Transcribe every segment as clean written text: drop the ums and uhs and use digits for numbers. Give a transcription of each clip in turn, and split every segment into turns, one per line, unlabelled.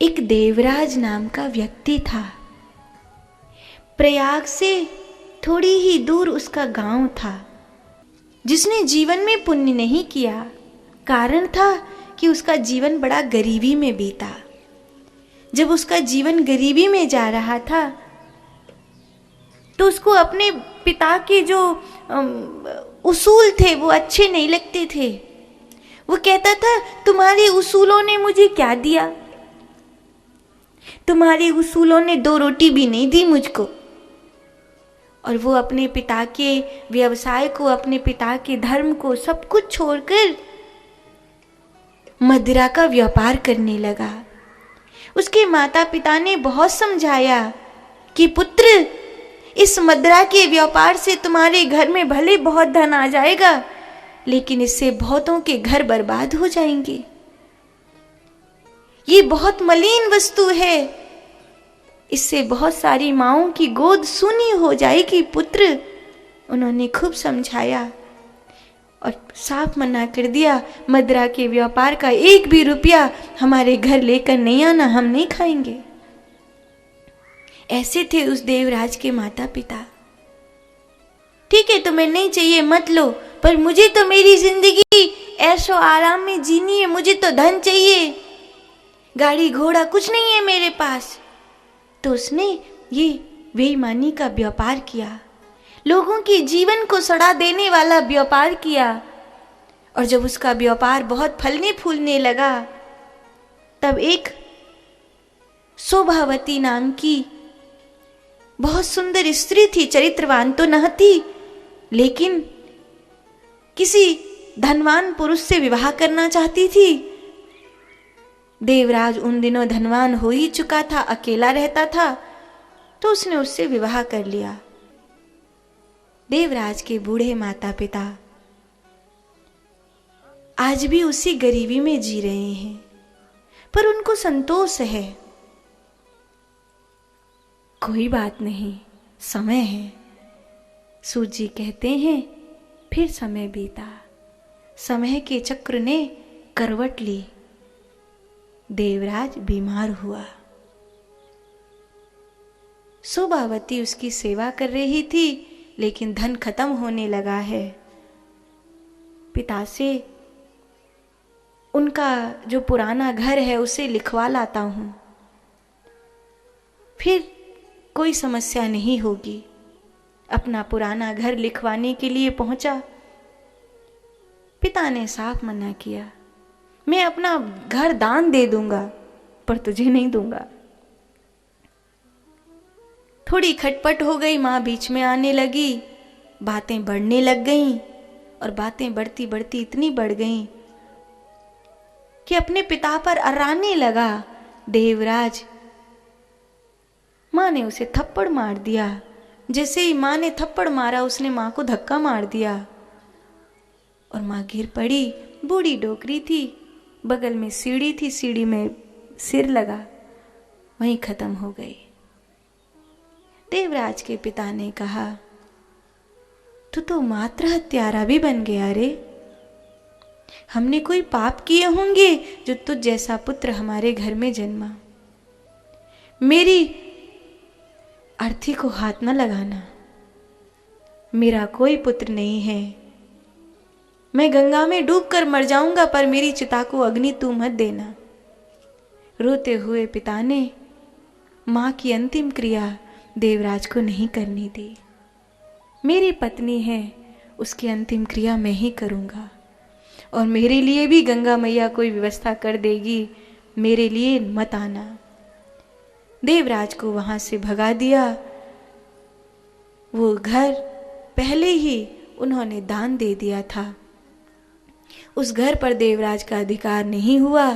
एक देवराज नाम का व्यक्ति था। प्रयाग से थोड़ी ही दूर उसका गांव था, जिसने जीवन में पुण्य नहीं किया। कारण था कि उसका जीवन बड़ा गरीबी में बीता। जब उसका जीवन गरीबी में जा रहा था तो उसको अपने पिता के जो उसूल थे वो अच्छे नहीं लगते थे। वो कहता था, तुम्हारे उसूलों ने मुझे क्या दिया? तुम्हारे उसूलों ने 2 रोटी भी नहीं दी मुझको। और वो अपने पिता के व्यवसाय को, अपने पिता के धर्म को सब कुछ छोड़कर मदिरा का व्यापार करने लगा। उसके माता पिता ने बहुत समझाया कि पुत्र, इस मदिरा के व्यापार से तुम्हारे घर में भले बहुत धन आ जाएगा, लेकिन इससे बहुतों के घर बर्बाद हो जाएंगे। ये बहुत मलिन वस्तु है, इससे बहुत सारी माँओं की गोद सूनी हो जाएगी पुत्र। उन्होंने खूब समझाया और साफ मना कर दिया, मदिरा के व्यापार का 1 भी रुपया हमारे घर लेकर नहीं आना, हम नहीं खाएंगे। ऐसे थे उस देवराज के माता पिता। ठीक है, तुम्हें नहीं चाहिए मत लो, पर मुझे तो मेरी जिंदगी ऐशो आराम में जीनी है, मुझे तो धन चाहिए, गाड़ी घोड़ा कुछ नहीं है मेरे पास। तो उसने ये बेईमानी का व्यापार किया, लोगों के जीवन को सड़ा देने वाला व्यापार किया। और जब उसका व्यापार बहुत फलने फूलने लगा, तब एक शोभावती नाम की बहुत सुंदर स्त्री थी, चरित्रवान तो न थी, लेकिन किसी धनवान पुरुष से विवाह करना चाहती थी। देवराज उन दिनों धनवान हो ही चुका था, अकेला रहता था, तो उसने उससे विवाह कर लिया। देवराज के बूढ़े माता पिता आज भी उसी गरीबी में जी रहे हैं, पर उनको संतोष है। कोई बात नहीं, समय है। सूत जी कहते हैं, फिर समय बीता, समय के चक्र ने करवट ली। देवराज बीमार हुआ। शोभावती उसकी सेवा कर रही थी, लेकिन धन खत्म होने लगा है। पिता से उनका जो पुराना घर है उसे लिखवा लाता हूं, फिर कोई समस्या नहीं होगी। अपना पुराना घर लिखवाने के लिए पहुंचा। पिता ने साफ मना किया, मैं अपना घर दान दे दूंगा, पर तुझे नहीं दूंगा। थोड़ी खटपट हो गई, माँ बीच में आने लगी, बातें बढ़ने लग गईं, और बातें बढ़ती बढ़ती इतनी बढ़ गईं कि अपने पिता पर अर्राने लगा देवराज। माँ ने उसे थप्पड़ मार दिया। जैसे ही माँ ने थप्पड़ मारा, उसने माँ को धक्का मार दिया और माँ गिर पड़ी। बूढ़ी डोकरी थी, बगल में सीढ़ी थी, सीढ़ी में सिर लगा, वहीं खत्म हो गई। देवराज के पिता ने कहा, तू तो मात्र हत्यारा भी बन गया रे। हमने कोई पाप किए होंगे जो तुझ जैसा पुत्र हमारे घर में जन्मा। मेरी अर्थी को हाथ न लगाना, मेरा कोई पुत्र नहीं है। मैं गंगा में डूबकर मर जाऊंगा, पर मेरी चिता को अग्नि तू मत देना। रोते हुए पिता ने मां की अंतिम क्रिया देवराज को नहीं करनी दी। मेरी पत्नी है, उसकी अंतिम क्रिया मैं ही करूंगा, और मेरे लिए भी गंगा मैया कोई व्यवस्था कर देगी, मेरे लिए मत आना। देवराज को वहां से भगा दिया। वो घर पहले ही उन्होंने दान दे दिया था, उस घर पर देवराज का अधिकार नहीं हुआ।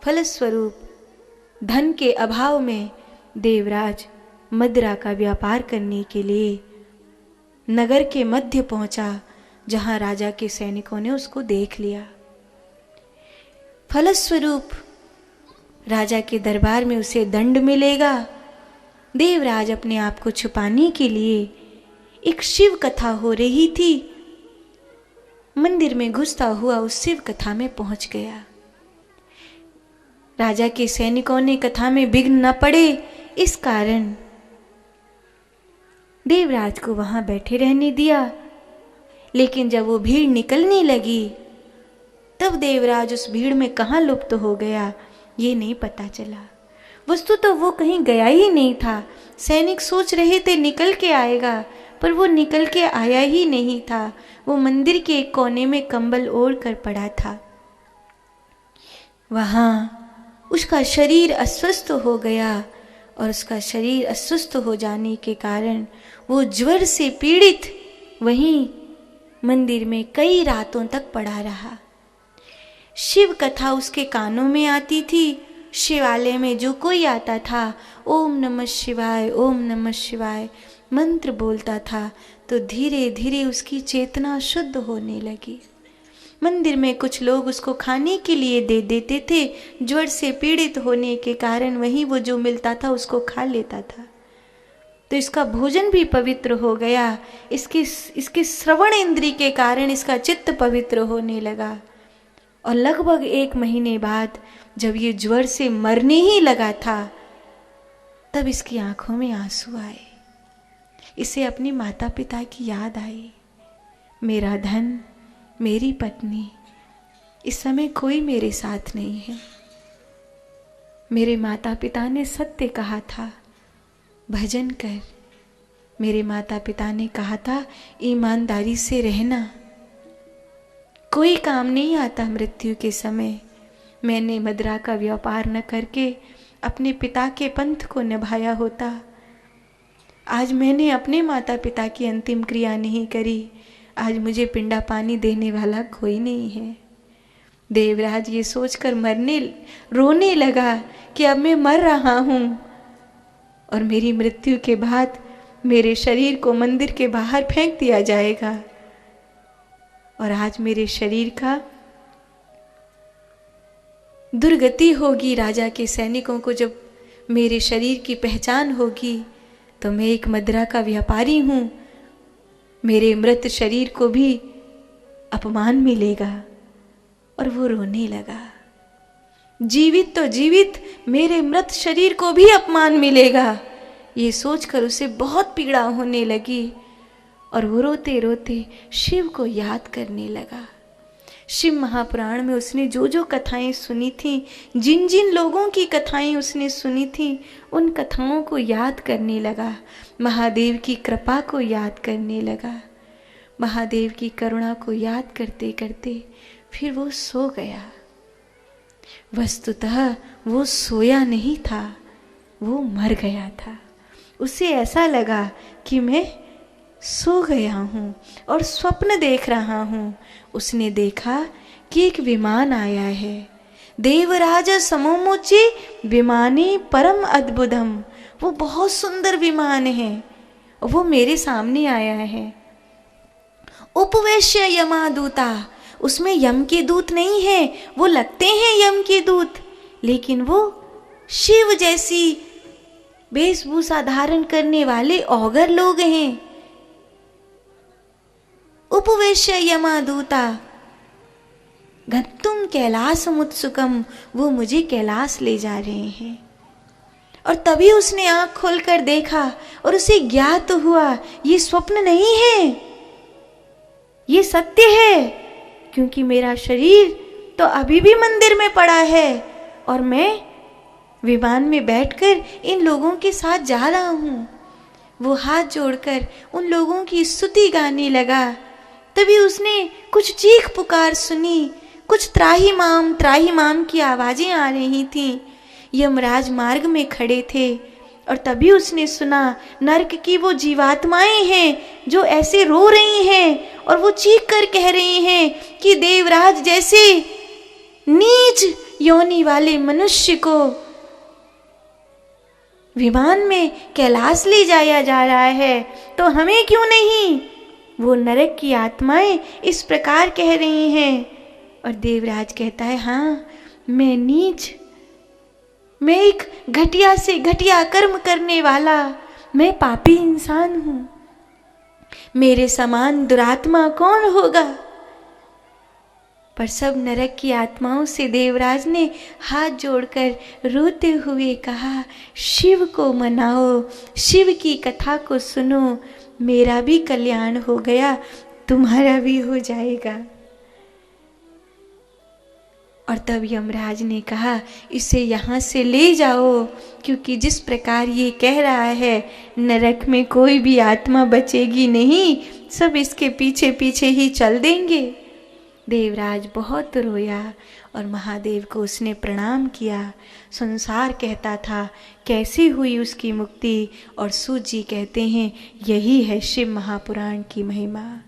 फलस्वरूप धन के अभाव में देवराज मदिरा का व्यापार करने के लिए नगर के मध्य पहुंचा, जहां राजा के सैनिकों ने उसको देख लिया। फलस्वरूप राजा के दरबार में उसे दंड मिलेगा। देवराज अपने आप को छुपाने के लिए, एक शिव कथा हो रही थी, मंदिर में घुसता हुआ उस शिव कथा में पहुंच गया। राजा के सैनिकों ने कथा में विघ्न न पड़े, इस कारण देवराज को वहां बैठे रहने दिया। लेकिन जब वो भीड़ निकलने लगी तब देवराज उस भीड़ में कहाँ लुप्त हो गया ये नहीं पता चला। वस्तु तो वो कहीं गया ही नहीं था। सैनिक सोच रहे थे निकल के आएगा, पर वो निकल के आया ही नहीं था। वो मंदिर के एक कोने में कंबल ओढ़ कर पड़ा था। वहां उसका शरीर अस्वस्थ हो गया और उसका शरीर अस्वस्थ हो जाने के कारण वो ज्वर से पीड़ित वहीं मंदिर में कई रातों तक पड़ा रहा। शिव कथा उसके कानों में आती थी। शिवालय में जो कोई आता था ओम नमः शिवाय, ओम नमः शिवाय मंत्र बोलता था, तो धीरे धीरे उसकी चेतना शुद्ध होने लगी। मंदिर में कुछ लोग उसको खाने के लिए दे देते थे। ज्वर से पीड़ित होने के कारण वहीं वो जो मिलता था उसको खा लेता था, तो इसका भोजन भी पवित्र हो गया। इसके श्रवण इंद्री के कारण इसका चित्त पवित्र होने लगा। और लगभग 1 महीने बाद जब ये ज्वर से मरने ही लगा था, तब इसकी आंखों में आंसू आए। इसे अपनी माता पिता की याद आई। मेरा धन, मेरी पत्नी, इस समय कोई मेरे साथ नहीं है। मेरे माता पिता ने सत्य कहा था, भजन कर। मेरे माता पिता ने कहा था ईमानदारी से रहना, कोई काम नहीं आता मृत्यु के समय। मैंने मदिरा का व्यापार न करके अपने पिता के पंथ को निभाया होता। आज मैंने अपने माता पिता की अंतिम क्रिया नहीं करी, आज मुझे पिंडा पानी देने वाला कोई नहीं है। देवराज ये सोचकर रोने लगा कि अब मैं मर रहा हूँ और मेरी मृत्यु के बाद मेरे शरीर को मंदिर के बाहर फेंक दिया जाएगा। और आज मेरे शरीर का दुर्गति होगी। राजा के सैनिकों को जब मेरे शरीर की पहचान होगी तो मैं एक मदिरा का व्यापारी हूँ, मेरे मृत शरीर को भी अपमान मिलेगा। और वो रोने लगा। जीवित तो जीवित, मेरे मृत शरीर को भी अपमान मिलेगा, ये सोचकर उसे बहुत पीड़ा होने लगी। और वो रोते रोते शिव को याद करने लगा। शिव महापुराण में उसने जो जो कथाएं सुनी थी, जिन जिन लोगों की कथाएं उसने सुनी थी, उन कथाओं को याद करने लगा। महादेव की कृपा को याद करने लगा। महादेव की करुणा को याद करते करते फिर वो सो गया। वस्तुतः वो सोया नहीं था, वो मर गया था। उसे ऐसा लगा कि मैं सो गया हूँ और स्वप्न देख रहा हूँ। उसने देखा कि एक विमान आया है। देवराज समोमुचे विमाने परम अद्भुतम, वो बहुत सुंदर विमान है, वो मेरे सामने आया है। उपवेश्य यमादूता, उसमें यम के दूत नहीं है, वो लगते हैं यम के दूत, लेकिन वो शिव जैसी वेशभूषा धारण करने वाले औगर लोग हैं। उपवेश्य यमादूता गन्तुम कैलास मुत्सुकम, वो मुझे कैलाश ले जा रहे हैं। और तभी उसने आंख खोलकर देखा और उसे ज्ञात हुआ ये स्वप्न नहीं है, ये सत्य है, क्योंकि मेरा शरीर तो अभी भी मंदिर में पड़ा है और मैं विमान में बैठकर इन लोगों के साथ जा रहा हूँ। वो हाथ जोड़कर उन लोगों की स्तुति गाने लगा। तभी उसने कुछ चीख पुकार सुनी, कुछ त्राही माम की आवाजें आ रही थीं। यमराज मार्ग में खड़े थे और तभी उसने सुना नरक की वो जीवात्माएं हैं जो ऐसे रो रही हैं और वो चीख कर कह रही हैं कि देवराज जैसे नीच योनि वाले मनुष्य को विमान में कैलाश ले जाया जा रहा है, तो हमें क्यों नहीं। वो नरक की आत्माएं इस प्रकार कह रही हैं। और देवराज कहता है, हाँ मैं नीच, मैं एक घटिया से घटिया कर्म करने वाला, मैं पापी इंसान हूं। मेरे समान दुरात्मा कौन होगा। पर सब नरक की आत्माओं से देवराज ने हाथ जोड़कर रोते हुए कहा, शिव को मनाओ, शिव की कथा को सुनो, मेरा भी कल्याण हो गया, तुम्हारा भी हो जाएगा। और तब यमराज ने कहा, इसे यहाँ से ले जाओ, क्योंकि जिस प्रकार ये कह रहा है नरक में कोई भी आत्मा बचेगी नहीं, सब इसके पीछे पीछे ही चल देंगे। देवराज बहुत रोया और महादेव को उसने प्रणाम किया। संसार कहता था कैसी हुई उसकी मुक्ति, और सूत जी कहते हैं यही है शिव महापुराण की महिमा।